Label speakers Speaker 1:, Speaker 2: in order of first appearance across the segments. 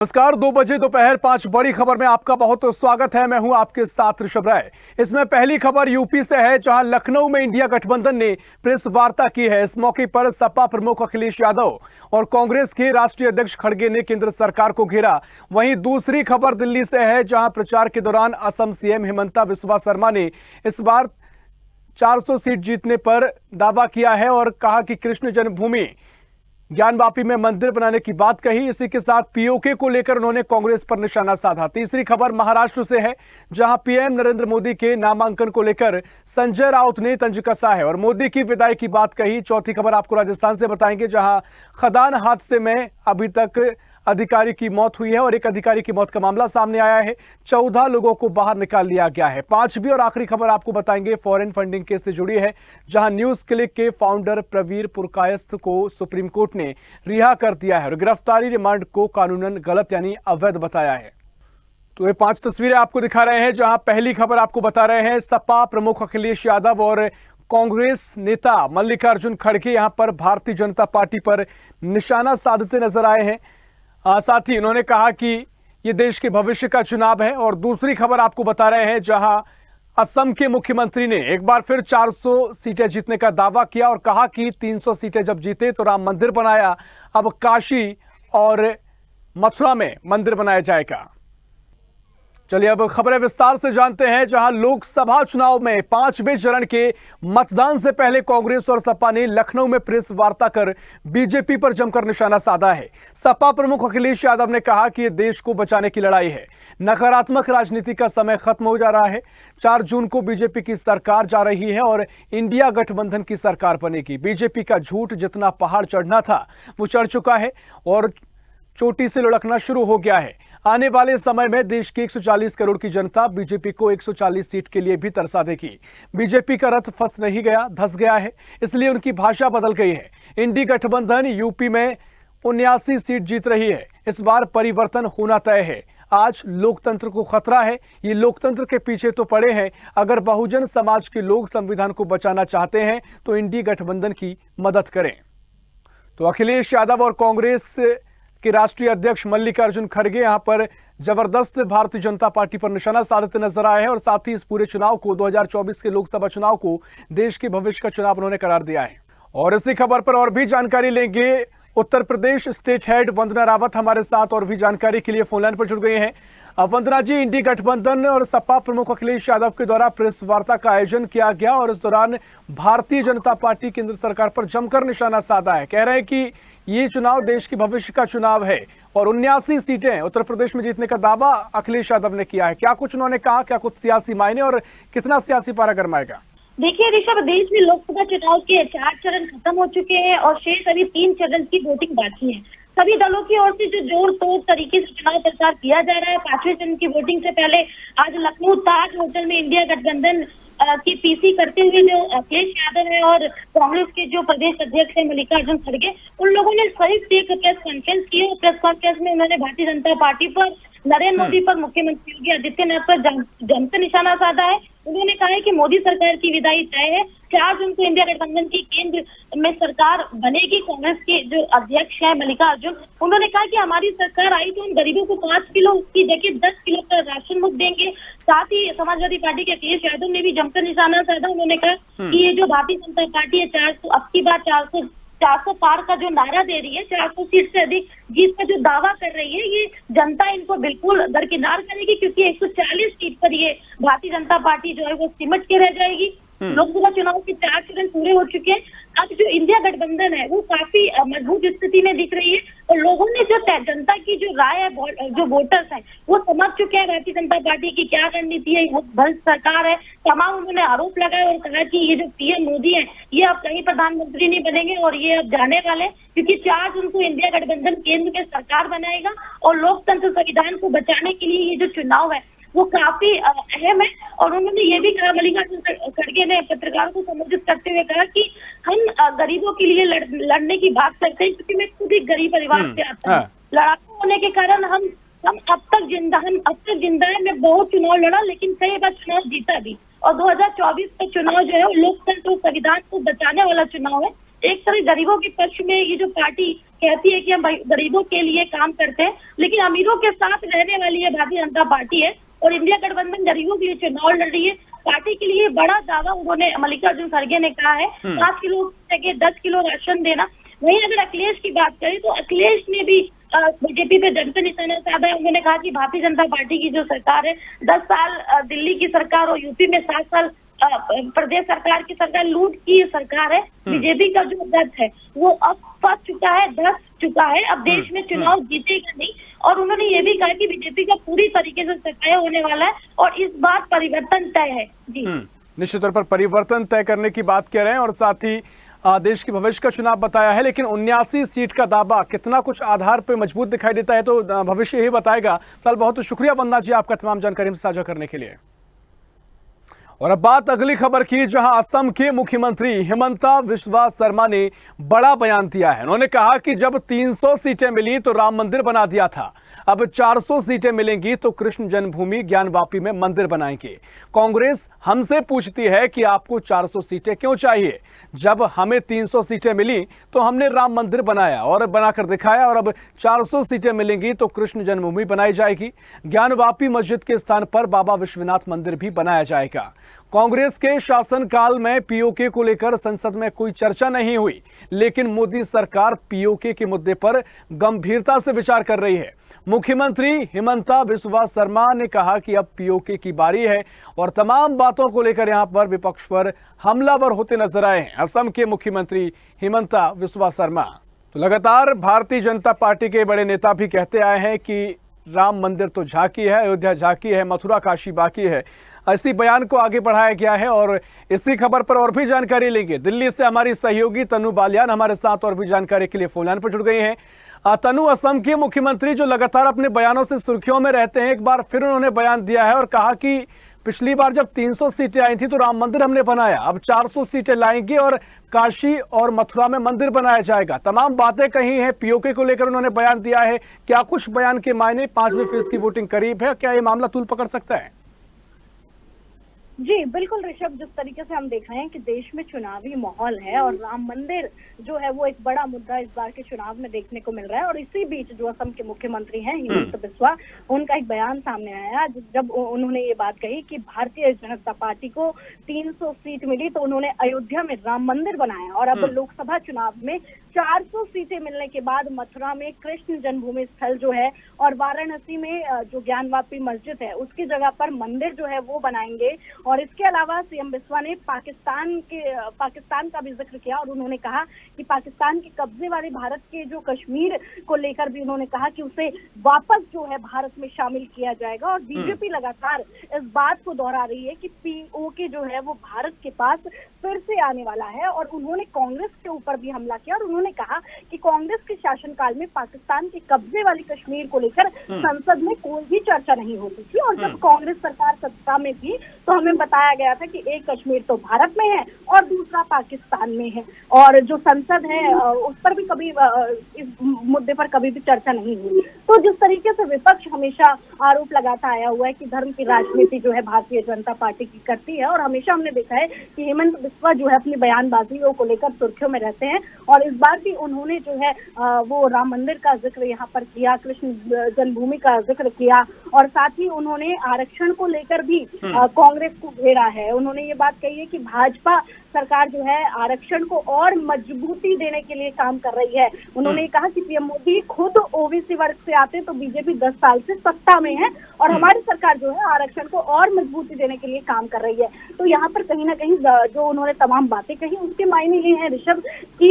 Speaker 1: नमस्कार, 2 बजे दोपहर 5 बड़ी खबर में आपका बहुत स्वागत है। मैं हूं आपके साथ ऋषभ राय। इसमें पहली खबर यूपी से है, जहां लखनऊ में इंडिया गठबंधन ने प्रेस वार्ता की है। इस मौके पर सपा प्रमुख अखिलेश यादव और कांग्रेस के राष्ट्रीय अध्यक्ष खड़गे ने केंद्र सरकार को घेरा। वहीं दूसरी खबर दिल्ली से है, जहां प्रचार के दौरान असम सीएम हिमंता बिस्वा शर्मा ने इस बार 400 सीट जीतने पर दावा किया है और कहा कि कृष्ण जन्मभूमि ज्ञानवापी में मंदिर बनाने की बात कही। इसी के साथ पीओके को लेकर उन्होंने कांग्रेस पर निशाना साधा। तीसरी खबर महाराष्ट्र से है, जहां पीएम नरेंद्र मोदी के नामांकन को लेकर संजय राउत ने तंज कसा है और मोदी की विदाई की बात कही। चौथी खबर आपको राजस्थान से बताएंगे, जहां खदान हादसे में अभी तक अधिकारी की मौत हुई है और एक अधिकारी की मौत का मामला सामने आया है। 14 लोगों को बाहर निकाल लिया गया है। पांचवी और आखिरी खबर आपको बताएंगे फॉरेन फंडिंग केस से जुड़ी है, जहां न्यूज क्लिक के फाउंडर प्रवीर पुरकायस्थ को सुप्रीम कोर्ट ने रिहा कर दिया है और गिरफ्तारी रिमांड को कानूनन गलत यानी अवैध बताया है। तो ये 5 तस्वीरें आपको दिखा रहे हैं, जहां पहली खबर आपको बता रहे हैं सपा प्रमुख अखिलेश यादव और कांग्रेस नेता मल्लिकार्जुन खड़गे यहां पर भारतीय जनता पार्टी पर निशाना साधते नजर आए हैं। साथ ही उन्होंने कहा कि ये देश के भविष्य का चुनाव है। और दूसरी खबर आपको बता रहे हैं, जहां असम के मुख्यमंत्री ने एक बार फिर 400 सीटें जीतने का दावा किया और कहा कि 300 सीटें जब जीते तो राम मंदिर बनाया, अब काशी और मथुरा में मंदिर बनाया जाएगा। चलिए अब खबरें विस्तार से जानते हैं, जहां लोकसभा चुनाव में 5वें चरण के मतदान से पहले कांग्रेस और सपा ने लखनऊ में प्रेस वार्ता कर बीजेपी पर जमकर निशाना साधा है। सपा प्रमुख अखिलेश यादव ने कहा कि यह देश को बचाने की लड़ाई है, नकारात्मक राजनीति का समय खत्म हो जा रहा है। 4 जून को बीजेपी की सरकार जा रही है और इंडिया गठबंधन की सरकार बनेगी। बीजेपी का झूठ जितना पहाड़ चढ़ना था वो चढ़ चुका है और चोटी से लुढ़कना शुरू हो गया है। आने वाले समय में देश की 140 करोड़ की जनता बीजेपी को 140 सीट के लिए भी तरसा देगी। बीजेपी का रथ फंस नहीं गया, धंस गया है, इसलिए उनकी भाषा बदल गई है। इंडी गठबंधन यूपी में 79 सीट जीत रही है। इस बार परिवर्तन होना तय है। आज लोकतंत्र को खतरा है, ये लोकतंत्र के पीछे तो पड़े हैं। अगर बहुजन समाज के लोग संविधान को बचाना चाहते हैं तो इंडी गठबंधन की मदद करें। तो अखिलेश यादव और कांग्रेस के राष्ट्रीय अध्यक्ष मल्लिकार्जुन खड़गे यहां पर जबरदस्त भारतीय जनता पार्टी पर निशाना साधते नजर आए हैं और साथ ही इस पूरे चुनाव को 2024 के लोकसभा चुनाव को देश के भविष्य का चुनाव उन्होंने करार दिया है। और इसी खबर पर और भी जानकारी लेंगे। उत्तर प्रदेश स्टेट हेड वंदना रावत हमारे साथ और भी जानकारी के लिए फोन लाइन पर जुड़ गए हैं। वंदना जी, इंडी गठबंधन और सपा प्रमुख अखिलेश यादव के द्वारा प्रेस वार्ता का आयोजन किया गया और इस दौरान भारतीय जनता पार्टी केंद्र सरकार पर जमकर निशाना साधा है। कह रहे हैं कि ये चुनाव देश के भविष्य का चुनाव है और 79 सीटें उत्तर प्रदेश में जीतने का दावा अखिलेश यादव ने किया है। क्या कुछ उन्होंने कहा, क्या कुछ सियासी मायने और कितना सियासी पारा गरमाएगा?
Speaker 2: देखिए ऋषभ, देश में लोकसभा चुनाव के 4 चरण खत्म हो चुके हैं और शेष अभी 3 चरण की वोटिंग बाकी है। सभी दलों की ओर से जो जोर तोड़ तरीके से चुनाव प्रचार किया जा रहा है। 5वें चरण की वोटिंग से पहले आज लखनऊ ताज होटल में इंडिया गठबंधन की पीसी करते हुए जो अखिलेश यादव है और कांग्रेस के जो प्रदेश अध्यक्ष है मल्लिकार्जुन खड़गे, उन लोगों ने संयुक्त एक प्रेस कॉन्फ्रेंस की और प्रेस कॉन्फ्रेंस में उन्होंने भारतीय जनता पार्टी पर, नरेंद्र मोदी पर, मुख्यमंत्री योगी आदित्यनाथ पर जमकर निशाना साधा है। उन्होंने कहा है कि मोदी सरकार की विदाई तय है। 4 जून को इंडिया गठबंधन की केंद्र में सरकार बनेगी। कांग्रेस के जो अध्यक्ष है मल्लिकार्जुन, उन्होंने कहा कि हमारी सरकार आई तो हम गरीबों को 5 किलो की जगह 10 किलो का राशन मुफ्त देंगे। साथ ही समाजवादी पार्टी के अखिलेश यादव ने भी जमकर निशाना साधा। उन्होंने कहा कि ये जो भारतीय जनता पार्टी है 400 अब की बार 400 पार का जो नारा दे रही है, 400 सीट से अधिक जीत का जो दावा कर रही है, ये जनता इनको बिल्कुल दरकिनार करेगी, क्योंकि 140 सीट पर ये भारतीय जनता पार्टी जो है वो सिमट के रह जाएगी। लोकसभा चुनाव के 4 चरण पूरे हो चुके हैं। अब जो इंडिया गठबंधन है वो काफी मजबूत स्थिति में दिख रही है और लोगों ने जो जनता की जो राय है, जो वोटर्स हैं, वो समझ चुके हैं भारतीय जनता पार्टी की क्या रणनीति है, वो भ्रष्ट सरकार है। तमाम उन्होंने आरोप लगाए और कहा कि ये जो पीएम मोदी है ये अब कहीं प्रधानमंत्री नहीं बनेंगे और ये अब जाने वाले, क्योंकि 4 जून को इंडिया गठबंधन केंद्र में सरकार बनाएगा और लोकतंत्र संविधान को बचाने के लिए ये जो चुनाव है वो काफी अहम है। और उन्होंने ये भी कहा, मल्लिकार्जुन खड़गे ने पत्रकारों को संबोधित करते हुए कहा कि हम गरीबों के लिए लड़ने की बात करते हैं, क्योंकि मैं खुद एक गरीब परिवार से आता हूँ। लड़ाकू होने के कारण हम अब तक जिंदा है। मैं बहुत चुनाव लड़ा, लेकिन कई बार चुनाव जीता भी। और 2024 का चुनाव जो है वो लोकतंत्र और संविधान को बचाने वाला चुनाव है। एक तरह गरीबों के पक्ष में ये जो पार्टी कहती है कि हम गरीबों के लिए काम करते हैं, लेकिन अमीरों के साथ रहने वाली ये भारतीय जनता पार्टी है और इंडिया गठबंधन गरीबों के लिए चुनाव लड़ रही है। पार्टी के लिए बड़ा दावा उन्होंने मल्लिकार्जुन खड़गे ने कहा है 5 किलो की जगह 10 किलो राशन देना। वहीं अगर अखिलेश की बात करें तो अखिलेश ने भी बीजेपी पे जड़ पे निशाना साधा है। उन्होंने कहा कि भारतीय जनता पार्टी की जो सरकार है 10 साल दिल्ली की सरकार और यूपी में 7 साल प्रदेश सरकार की सरकार लूट की सरकार है। बीजेपी का जो दर्द है वो अब फंस चुका है, धस चुका है, अब देश में चुनाव जीतेगा नहीं। और उन्होंने ये भी कहा कि बीजेपी का पूरी तरीके से सफाया होने वाला है और इस बार परिवर्तन तय है। जी
Speaker 1: निश्चित तौर पर परिवर्तन तय करने की बात कह रहे हैं और साथ ही देश के भविष्य का चुनाव बताया है, लेकिन 79 सीट का दावा कितना कुछ आधार पे मजबूत दिखाई देता है तो भविष्य ही बताएगा। फिलहाल बहुत शुक्रिया वंदना जी आपका तमाम जानकारी साझा करने के लिए। और अब बात अगली खबर की, जहां असम के मुख्यमंत्री हिमंता बिस्वा शर्मा ने बड़ा बयान दिया है। उन्होंने कहा कि जब 300 सीटें मिली तो राम मंदिर बना दिया था, अब 400 सीटें मिलेंगी तो कृष्ण जन्मभूमि ज्ञानवापी में मंदिर बनाएंगे। कांग्रेस हमसे पूछती है कि आपको 400 सीटें क्यों चाहिए, जब हमें 300 सीटें मिली तो हमने राम मंदिर बनाया और बनाकर दिखाया, और अब 400 सीटें मिलेंगी तो कृष्ण जन्मभूमि बनाई जाएगी। ज्ञानवापी मस्जिद के स्थान पर बाबा विश्वनाथ मंदिर भी बनाया जाएगा। कांग्रेस के शासनकाल में पीओके को लेकर संसद में कोई चर्चा नहीं हुई, लेकिन मोदी सरकार पीओके के मुद्दे पर गंभीरता से विचार कर रही है। मुख्यमंत्री हिमंता बिस्वा शर्मा ने कहा कि अब पीओके की बारी है और तमाम बातों को लेकर यहां पर विपक्ष पर हमलावर होते नजर आए हैं असम के मुख्यमंत्री हिमंता बिस्वा शर्मा। तो लगातार भारतीय जनता पार्टी के बड़े नेता भी कहते आए हैं कि राम मंदिर तो झांकी है, अयोध्या झांकी है, मथुरा काशी बाकी है। इसी बयान को आगे बढ़ाया गया है और इसी खबर पर और भी जानकारी लेंगे। दिल्ली से हमारी सहयोगी तनु बालियान हमारे साथ और भी जानकारी के लिए फोन लाइन पर जुड़ गई हैं। तनु, असम के मुख्यमंत्री जो लगातार अपने बयानों से सुर्खियों में रहते हैं, एक बार फिर उन्होंने बयान दिया है और कहा कि पिछली बार जब 300 सीटें आई थी तो राम मंदिर हमने बनाया, अब 400 सीटें लाएंगे और काशी और मथुरा में मंदिर बनाया जाएगा। तमाम बातें कही हैं, पीओके को लेकर उन्होंने बयान दिया है। क्या कुछ बयान के मायने? 5वें फेज की वोटिंग करीब है, क्या ये मामला तूल पकड़ सकता है?
Speaker 3: जी बिल्कुल ऋषभ, जिस तरीके से हम देख रहे हैं कि देश में चुनावी माहौल है और राम मंदिर जो है वो एक बड़ा मुद्दा इस बार के चुनाव में देखने को मिल रहा है। और इसी बीच जो असम के मुख्यमंत्री हैं हिमंता बिस्वा, उनका एक बयान सामने आया जब उन्होंने ये बात कही कि भारतीय जनता पार्टी को 300 सीट मिली तो उन्होंने अयोध्या में राम मंदिर बनाया और अब लोकसभा चुनाव में 400 सीटें मिलने के बाद मथुरा में कृष्ण जन्मभूमि स्थल जो है और वाराणसी में जो ज्ञानवापी मस्जिद है उसकी जगह पर मंदिर जो है वो बनाएंगे। और इसके अलावा सीएम बिस्वा ने पाकिस्तान का भी जिक्र किया और उन्होंने कहा कि पाकिस्तान के कब्जे वाले भारत के जो कश्मीर को लेकर भी उन्होंने कहा कि उसे वापस जो है भारत में शामिल किया जाएगा। और बीजेपी लगातार इस बात को दोहरा रही है कि पीओके जो है वो भारत के पास फिर से आने वाला है और उन्होंने कांग्रेस के ऊपर भी हमला किया और उन्होंने कहा कि कांग्रेस के शासनकाल में पाकिस्तान के कब्जे वाली कश्मीर को लेकर संसद में कोई भी चर्चा नहीं होती थी और जब कांग्रेस सरकार सत्ता में थी तो हमें बताया गया था कि एक कश्मीर तो भारत में है और दूसरा पाकिस्तान में है और जो संसद है उस पर भी कभी इस मुद्दे पर कभी भी चर्चा नहीं हुई। तो जिस तरीके से विपक्ष हमेशा आरोप लगाता आया हुआ है कि धर्म की राजनीति जो है भारतीय जनता पार्टी की करती है और हमेशा हमने देखा है कि हेमंत बिस्वा जो है अपनी बयानबाजियों को लेकर सुर्खियों में रहते हैं और इस बार भी उन्होंने जो है वो राम मंदिर का जिक्र यहाँ पर किया, कृष्ण जन्मभूमि का जिक्र किया और साथ ही उन्होंने आरक्षण को लेकर भी कांग्रेस को घेरा है। उन्होंने ये बात कही है कि भाजपा सरकार जो है आरक्षण को और मजबूती देने के लिए काम कर रही है। उन्होंने कहा कि पीएम मोदी खुद ओबीसी वर्ग से आते तो बीजेपी 10 साल से सत्ता में है और हमारी सरकार जो है आरक्षण को और मजबूती देने के लिए काम कर रही है। तो यहाँ पर कहीं ना कहीं जो उन्होंने तमाम बातें कही उसके मायने ये है ऋषभ कि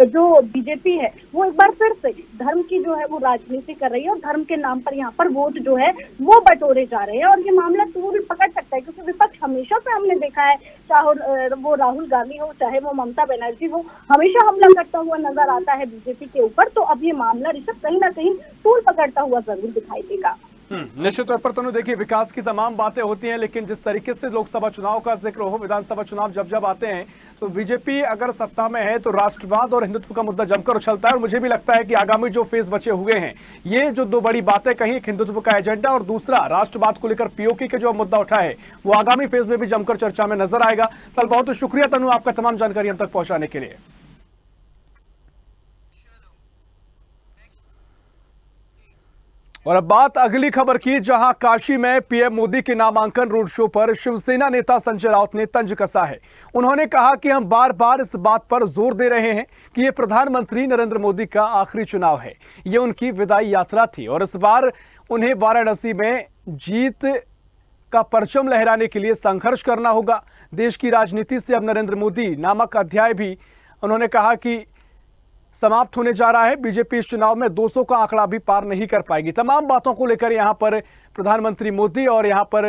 Speaker 3: जो बीजेपी है वो एक बार फिर से धर्म की जो है वो राजनीति कर रही है और धर्म के नाम पर यहाँ पर वोट जो है वो बटोरे जा रहे हैं और ये मामला तूल पकड़ सकता है क्योंकि विपक्ष हमेशा से हमने देखा है, चाहे वो राहुल गांधी हो चाहे वो ममता बनर्जी हो, हमेशा हमला करता हुआ नजर आता है बीजेपी के ऊपर। तो अब ये मामला ऋषभ कहीं ना कहीं तूल पकड़ता हुआ जरूर दिखाई देगा।
Speaker 1: निश्चित तौर पर तो देखिए विकास की तमाम बातें होती हैं, लेकिन जिस तरीके से लोकसभा चुनाव का जिक्र हो, विधानसभा चुनाव जब जब आते हैं तो बीजेपी अगर सत्ता में है तो राष्ट्रवाद और हिंदुत्व का मुद्दा जमकर उछलता है और मुझे भी लगता है कि आगामी जो फेज बचे हुए हैं, ये जो दो बड़ी बातें कही, एक हिंदुत्व का एजेंडा और दूसरा राष्ट्रवाद को लेकर पीओके के जो मुद्दा उठा है वो आगामी फेज में भी जमकर चर्चा में नजर आएगा। कल बहुत शुक्रिया तनु आपका तमाम जानकारी हम तक पहुंचाने के लिए। और अब बात अगली खबर की, जहां काशी में पीएम मोदी के नामांकन रोड शो पर शिवसेना नेता संजय राउत ने तंज कसा है। उन्होंने कहा कि हम बार बार इस बात पर जोर दे रहे हैं कि ये प्रधानमंत्री नरेंद्र मोदी का आखिरी चुनाव है। ये उनकी विदाई यात्रा थी और इस बार उन्हें वाराणसी में जीत का परचम लहराने के लिए संघर्ष करना होगा। देश की राजनीति से अब नरेंद्र मोदी नामक अध्याय भी उन्होंने कहा कि समाप्त होने जा रहा है। बीजेपी इस चुनाव में 200 का आंकड़ा भी पार नहीं कर पाएगी। तमाम बातों को लेकर यहां पर प्रधानमंत्री मोदी और यहां पर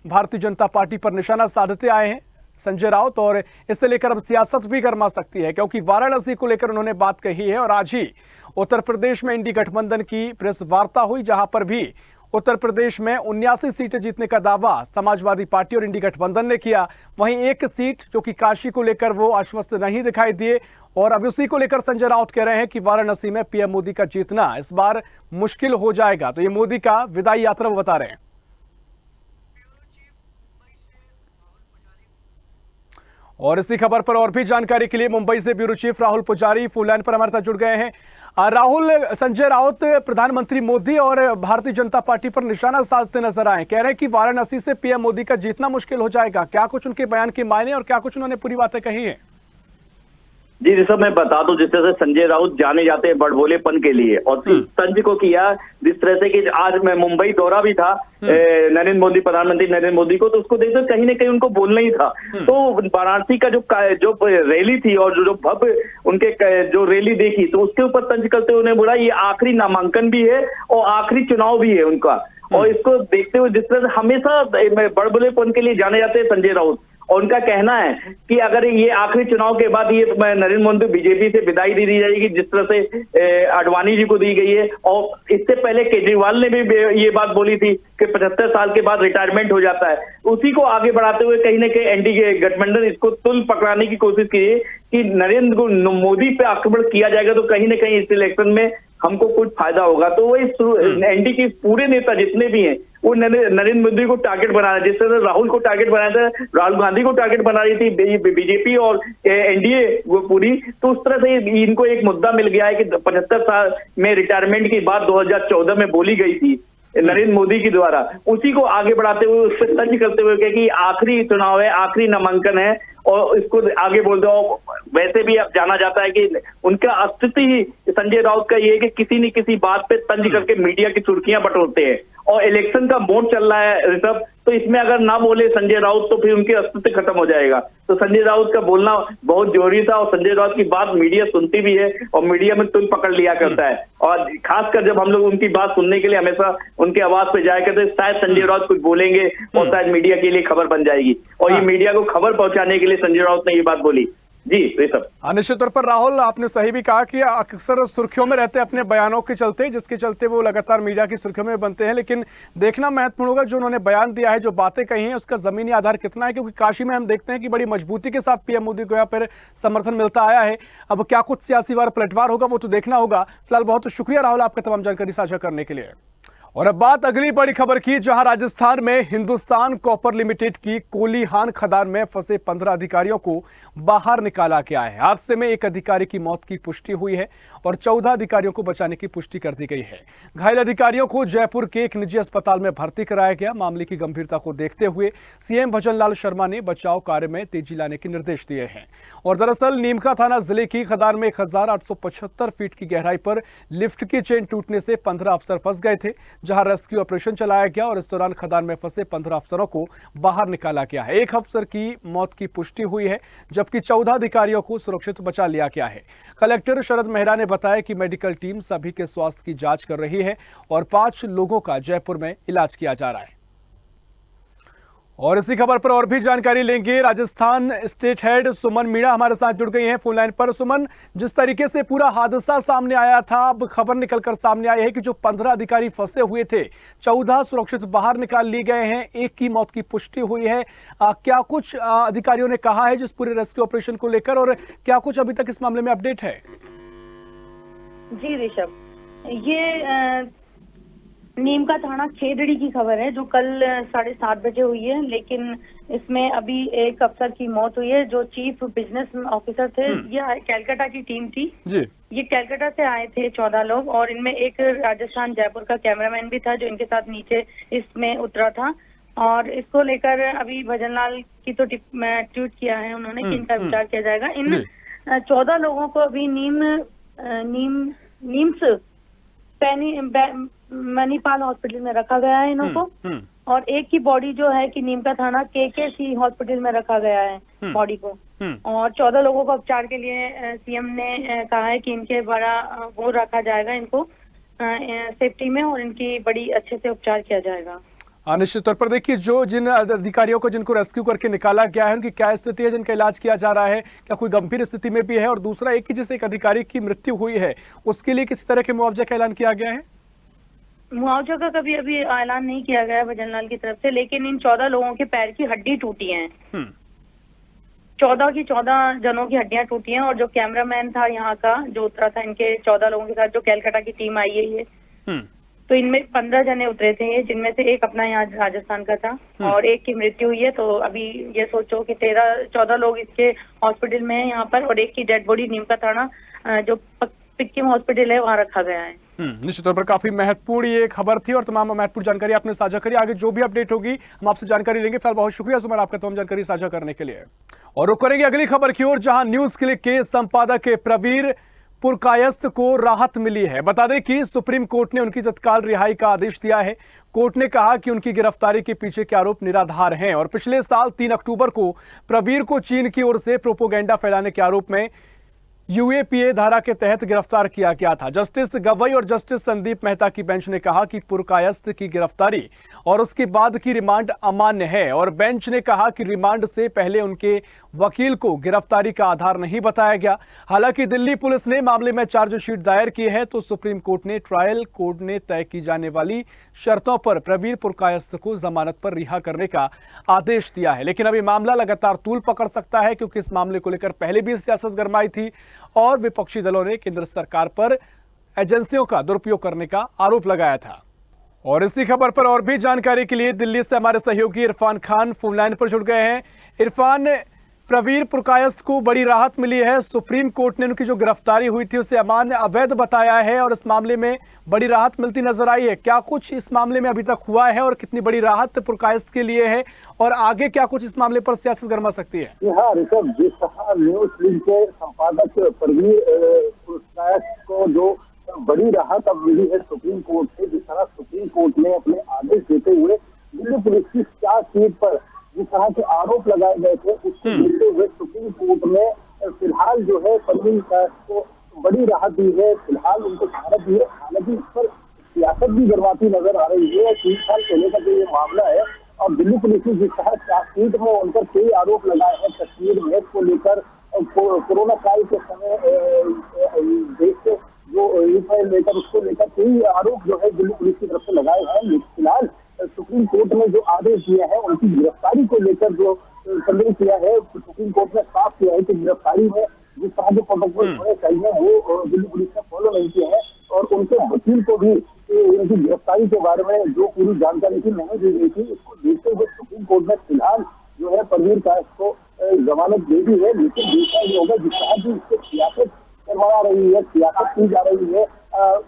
Speaker 1: भारतीय जनता पार्टी पर निशाना साधते आए हैं संजय राउत, और इससे लेकर अब सियासत भी गर्मा सकती है, क्योंकि वाराणसी को लेकर उन्होंने बात कही है। और आज ही उत्तर प्रदेश में इंडी गठबंधन की प्रेस वार्ता हुई, जहां पर भी उत्तर प्रदेश में 79 सीटें जीतने का दावा समाजवादी पार्टी और इंडी गठबंधन ने किया। वहीं एक सीट जो कि काशी को लेकर वो आश्वस्त नहीं दिखाई दिए, और अब उसी को लेकर संजय राउत कह रहे हैं कि वाराणसी में पीएम मोदी का जीतना इस बार मुश्किल हो जाएगा। तो ये मोदी का विदाई यात्रा वो बता रहे हैं। और इसी खबर पर और भी जानकारी के लिए मुंबई से ब्यूरो चीफ राहुल पुजारी फोन लाइन पर हमारे साथ जुड़ गए हैं। राहुल, संजय राउत प्रधानमंत्री मोदी और भारतीय जनता पार्टी पर निशाना साधते नजर आए, कह रहे हैं कि वाराणसी से पीएम मोदी का जीतना मुश्किल हो जाएगा। क्या कुछ उनके बयान के मायने और क्या कुछ उन्होंने पूरी बातें कही हैं?
Speaker 4: जी ऋषभ, मैं बता दूं, जिस तरह से संजय राउत जाने जाते हैं बड़बोलेपन के लिए और तंज को किया, जिस तरह से कि आज मैं मुंबई दौरा भी था नरेंद्र मोदी, प्रधानमंत्री नरेंद्र मोदी को, तो उसको देखते कहीं ना कहीं उनको बोलना ही था। तो वाराणसी का जो रैली थी और जो भव्य उनके जो रैली देखी, तो उसके ऊपर तंज करते हुए उन्होंने बोला ये आखिरी नामांकन भी है और आखिरी चुनाव भी है उनका। और इसको देखते हुए जिस तरह से हमेशा बड़बोलेपन के लिए जाने जाते हैं संजय राउत, और उनका कहना है कि अगर ये आखिरी चुनाव के बाद ये नरेंद्र मोदी बीजेपी से विदाई दे दी जाएगी, जिस तरह से आडवाणी जी को दी गई है। और इससे पहले केजरीवाल ने भी ये बात बोली थी कि 75 साल के बाद रिटायरमेंट हो जाता है। उसी को आगे बढ़ाते हुए कहीं ना कहीं एनडीए गठबंधन इसको तुल पकड़ाने की कोशिश की है कि नरेंद्र मोदी पे आक्रमण किया जाएगा तो कहीं ना कहीं इस इलेक्शन में हमको कुछ फायदा होगा। तो वही एनडीए के पूरे नेता जितने भी हैं वो नरेंद्र मोदी को टारगेट बना रहे हैं। जिस तरह राहुल को टारगेट बनाया था, राहुल गांधी को टारगेट बना रही थी बीजेपी और एनडीए वो पूरी, तो उस तरह से इनको एक मुद्दा मिल गया है कि 75 साल में रिटायरमेंट की बात 2014 में बोली गई थी नरेंद्र मोदी के द्वारा, उसी को आगे बढ़ाते हुए उस पर तंज करते हुए कहे कि आखिरी चुनाव है, आखिरी नामांकन है, और इसको आगे बोल दो। वैसे भी अब जाना जाता है कि उनका अस्तित्व ही संजय राउत का ये है कि किसी न किसी बात पे तंज करके मीडिया की सुर्खियां बटोरते हैं। और इलेक्शन का मोड चल रहा है ऋषभ, तो इसमें अगर ना बोले संजय राउत तो फिर उनके अस्तित्व खत्म हो जाएगा। तो संजय राउत का बोलना बहुत जरूरी था, और संजय राउत की बात मीडिया सुनती भी है और मीडिया में तुल पकड़ लिया करता है। और खासकर जब हम लोग उनकी बात सुनने के लिए हमेशा उनके आवाज पे जाया करते, शायद संजय राउत कुछ बोलेंगे और शायद मीडिया के लिए खबर बन जाएगी, और ये मीडिया को खबर पहुंचाने के लिए संजय राउत ने ये बात बोली। जी ऋषभ,
Speaker 1: निश्चित तौर पर राहुल, आपने सही भी कहा कि अक्सर सुर्खियों में रहते हैं अपने बयानों के चलते, जिसके चलते वो लगातार मीडिया की सुर्खियों में बनते हैं। लेकिन देखना महत्वपूर्ण होगा जो उन्होंने बयान दिया है, जो बातें कही हैं, उसका जमीनी आधार कितना है, क्योंकि काशी में हम देखते हैं कि बड़ी मजबूती के साथ पीएम मोदी को यहाँ पर समर्थन मिलता आया है। अब क्या कुछ सियासी वार पलटवार होगा वो तो देखना होगा। फिलहाल बहुत शुक्रिया राहुल आपका तमाम जानकारी साझा करने के लिए। और अब बात अगली बड़ी खबर की, जहां राजस्थान में हिंदुस्तान कॉपर लिमिटेड की कोलीहान खदान में फंसे 15 अधिकारियों को बाहर निकाला गया है। हादसे में एक अधिकारी की मौत की पुष्टि हुई है और 14 अधिकारियों को बचाने की पुष्टि कर दी गई है। घायल अधिकारियों को जयपुर के एक निजी अस्पताल में भर्ती कराया गया। मामले की गंभीरता को देखते हुए सीएम भजनलाल शर्मा ने बचाव कार्य में तेजी लाने के निर्देश दिए हैं। और दरअसल नीमका थाना जिले की खदान में 1875 फीट की गहराई पर लिफ्ट की चेन टूटने से 15 अफसर फंस गए थे, जहां रेस्क्यू ऑपरेशन चलाया गया और इस दौरान खदान में फंसे 15 अफसरों को बाहर निकाला गया है। एक अफसर की मौत की पुष्टि हुई है, जबकि 14 अधिकारियों को सुरक्षित बचा लिया गया है। कलेक्टर शरद मेहरा ने बताया कि मेडिकल टीम सभी के स्वास्थ्य की जांच कर रही है और 5 लोगों का जयपुर में इलाज किया जा रहा है। और इसी खबर पर और भी जानकारी लेंगे। राजस्थान स्टेट हेड सुमन मीणा हमारे साथ जुड़ गई हैं फोन लाइन पर। सुमन, जिस तरीके से पूरा हादसा सामने आया था, अब खबर निकलकर सामने आई है कि जो 15 अधिकारी फंसे हुए थे, 14 सुरक्षित बाहर निकाल लिए गए हैं, एक की मौत की पुष्टि हुई है। क्या कुछ अधिकारियों ने कहा है जिस पूरे रेस्क्यू ऑपरेशन को लेकर, और क्या कुछ अभी तक इस मामले में अपडेट है?
Speaker 3: जी ऋषभ, ये नीमका थाना खेदड़ी की खबर है जो कल 7:30 बजे हुई है, लेकिन
Speaker 5: इसमें अभी एक अफसर की मौत हुई है जो चीफ बिजनेस ऑफिसर थे। ये कैलकाटा की टीम थी
Speaker 1: जी।
Speaker 5: ये कैलकाटा से आए थे 14 लोग और इनमें एक राजस्थान जयपुर का कैमरामैन भी था जो इनके साथ नीचे इसमें उतरा था। और इसको लेकर अभी भजनलाल की तो ट्वीट किया है उन्होंने कि इनका विचार किया जाएगा। इन 14 लोगों को अभी नीम्स मणिपाल हॉस्पिटल में रखा गया है इनको। और एक की बॉडी जो है कि नीम का थाना केकेसी हॉस्पिटल में रखा गया है बॉडी को। और 14 लोगों को उपचार के लिए सीएम ने कहा है कि इनके बड़ा वो रखा जाएगा, इनको सेफ्टी में, और इनकी बड़ी अच्छे से उपचार किया जाएगा।
Speaker 1: निश्चित तौर पर देखिए जो जिन अधिकारियों को जिनको रेस्क्यू करके निकाला गया है उनकी क्या स्थिति है, जिनका इलाज किया जा रहा है, क्या कोई गंभीर स्थिति में भी है? और दूसरा एक ही जिस एक अधिकारी की मृत्यु हुई है उसके लिए किसी तरह के मुआवजे का ऐलान किया गया है?
Speaker 5: मुआवजा का कभी अभी ऐलान नहीं किया गया भजनलाल की तरफ से, लेकिन इन 14 लोगों के पैर की हड्डी टूटी है। 14 जनों की हड्डियां टूटी हैं। और जो कैमरामैन था यहाँ का जो उतरा था इनके 14 लोगों के साथ, जो कैलकाटा की टीम आई है ये, तो इनमें 15 जने उतरे थे, जिनमें से एक अपना यहाँ राजस्थान का था और एक की मृत्यु हुई है। तो अभी ये सोचो कि 14 लोग इसके हॉस्पिटल में है यहाँ पर, और एक की डेड बॉडी नीम का थाना जो सिक्किम हॉस्पिटल है वहाँ रखा गया है।
Speaker 1: निश्चित तौर पर काफी महत्वपूर्ण ये खबर थी और तमाम महत्वपूर्ण जानकारी आपने साझा करी। आगे जो भी अपडेट होगी हम आपसे जानकारी लेंगे। फिलहाल बहुत शुक्रिया सुमन आपका तमाम जानकारी साझा करने के लिए। और रुक करेंगे अगली खबर की ओर, जहां न्यूज क्लिक के संपादक प्रवीर पुरकायस्थ को राहत मिली है। बता दें कि सुप्रीम कोर्ट ने उनकी तत्काल रिहाई का आदेश दिया है। कोर्ट ने कहा कि उनकी गिरफ्तारी के पीछे के आरोप निराधार हैं और पिछले साल 3 अक्टूबर को प्रवीर को चीन की ओर से प्रोपोगेंडा फैलाने के आरोप में यूएपीए धारा के तहत गिरफ्तार किया गया था। जस्टिस गवई और जस्टिस संदीप मेहता की बेंच ने कहा कि पुरकायस्थ की गिरफ्तारी और उसके बाद की रिमांड अमान्य है और बेंच ने कहा कि रिमांड से पहले उनके वकील को गिरफ्तारी का आधार नहीं बताया गया। हालांकि दिल्ली पुलिस ने मामले में चार्जशीट दायर की है तो सुप्रीम कोर्ट ने ट्रायल कोर्ट ने तय की जाने वाली शर्तों पर प्रवीर पुरकायस्थ को जमानत पर रिहा करने का आदेश दिया है। लेकिन अभी मामला लगातार तूल पकड़ सकता है क्योंकि इस मामले को लेकर पहले भी सियासत गरमाई थी और विपक्षी दलों ने केंद्र सरकार पर एजेंसियों का दुरुपयोग करने का आरोप लगाया था। और इसी खबर पर और भी जानकारी के लिए दिल्ली से हमारे सहयोगी इरफान खान फोन लाइन पर जुड़ गए हैं। इरफान, प्रवीर पुरकायस्थ को बड़ी राहत मिली है। सुप्रीम कोर्ट ने उनकी जो गिरफ्तारी हुई थी उसे अमान्य अवैध बताया है और इस मामले में बड़ी राहत मिलती नजर आई है। क्या कुछ इस मामले में अभी तक हुआ है और कितनी बड़ी राहत पुरकायस्थ के लिए है और आगे क्या कुछ इस मामले पर सियासत गरमा सकती है?
Speaker 6: हाँ ऋषभ, जिस तरह न्यूज क्लिक के संपादक प्रवीर पुरकायस्थ को जो बड़ी राहत अब मिली है सुप्रीम कोर्ट से, जिस तरह सुप्रीम कोर्ट ने अपने आदेश देते हुए दिल्ली पुलिस की चार्जशीट पर जिस तरह के आरोप लगाए गए थे उसको देखते हुए सुप्रीम कोर्ट ने फिलहाल जो है प्रवीर को बड़ी राहत दी है, फिलहाल उनको राहत दी है। हालांकि इस पर सियासत भी गरमाती नजर आ रही है। 3 साल पहले का जो ये मामला है और दिल्ली पुलिस ने जिस तरह चार्जशीट में उन पर कई आरोप लगाए हैं कश्मीर मैच को लेकर, कोरोना काल के समय देश से जो यूफाइल लेकर उसको लेकर कई आरोप जो है दिल्ली पुलिस की तरफ से लगाए हैं। लेकिन फिलहाल सुप्रीम कोर्ट ने जो आदेश दिया है उनकी गिरफ्तारी को लेकर जो संदेह किया है, सुप्रीम कोर्ट ने साफ किया है कि गिरफ्तारी में जिस तरह के प्रोटोकॉल होने चाहिए वो दिल्ली पुलिस ने फॉलो नहीं किया है और उनके वकील को भी उनकी गिरफ्तारी के बारे में जो पूरी जानकारी थी नहीं दी गई थी। इसको देखते हुए सुप्रीम कोर्ट ने फिलहाल जो है प्रवीर कायस्थ को जमानत दे दी है। लेकिन देखा ये होगा जिस तरह की इससे सियासत करवा रही है, सियासत की जा रही है,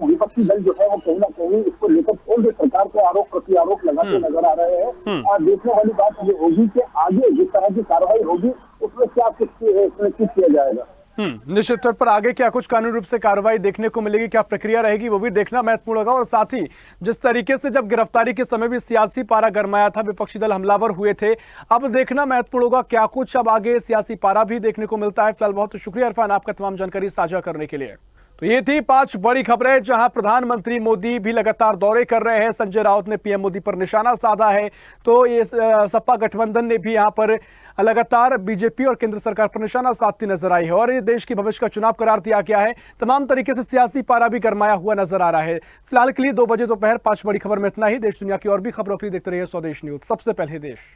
Speaker 6: विपक्षी दल जो है वो कहीं ना कहीं इसको लेकर केंद्र सरकार को आरोप प्रति आरोप लगाते नजर आ रहे हैं। और देखने वाली बात ये होगी कि आगे जिस तरह की कार्रवाई होगी उसमें क्या कुछ सुनिश्चित किया जाएगा।
Speaker 1: निश्चित तौर पर आगे क्या कुछ कानूनी रूप से कार्रवाई देखने को मिलेगी, क्या प्रक्रिया रहेगी, वो भी देखना महत्वपूर्ण होगा। और साथ ही जिस तरीके से जब गिरफ्तारी के समय भी सियासी पारा गरमाया था, विपक्षी दल हमलावर हुए थे, अब देखना महत्वपूर्ण होगा क्या कुछ अब आगे सियासी पारा भी देखने को मिलता है। फिलहाल बहुत शुक्रिया इरफान आपका तमाम जानकारी साझा करने के लिए। तो ये थी 5 बड़ी खबरें, जहां प्रधानमंत्री मोदी भी लगातार दौरे कर रहे हैं। संजय राउत ने पीएम मोदी पर निशाना साधा है, तो ये सपा गठबंधन ने भी यहां पर लगातार बीजेपी और केंद्र सरकार पर निशाना साधती नजर आई है और ये देश के भविष्य का चुनाव करार दिया गया है। तमाम तरीके से सियासी पारा भी गरमाया हुआ नजर आ रहा है। फिलहाल के लिए 2 बजे दोपहर 5 बड़ी खबर में इतना ही। देश दुनिया की और भी खबरों के लिए देखते रहिए स्वदेश न्यूज, सबसे पहले देश।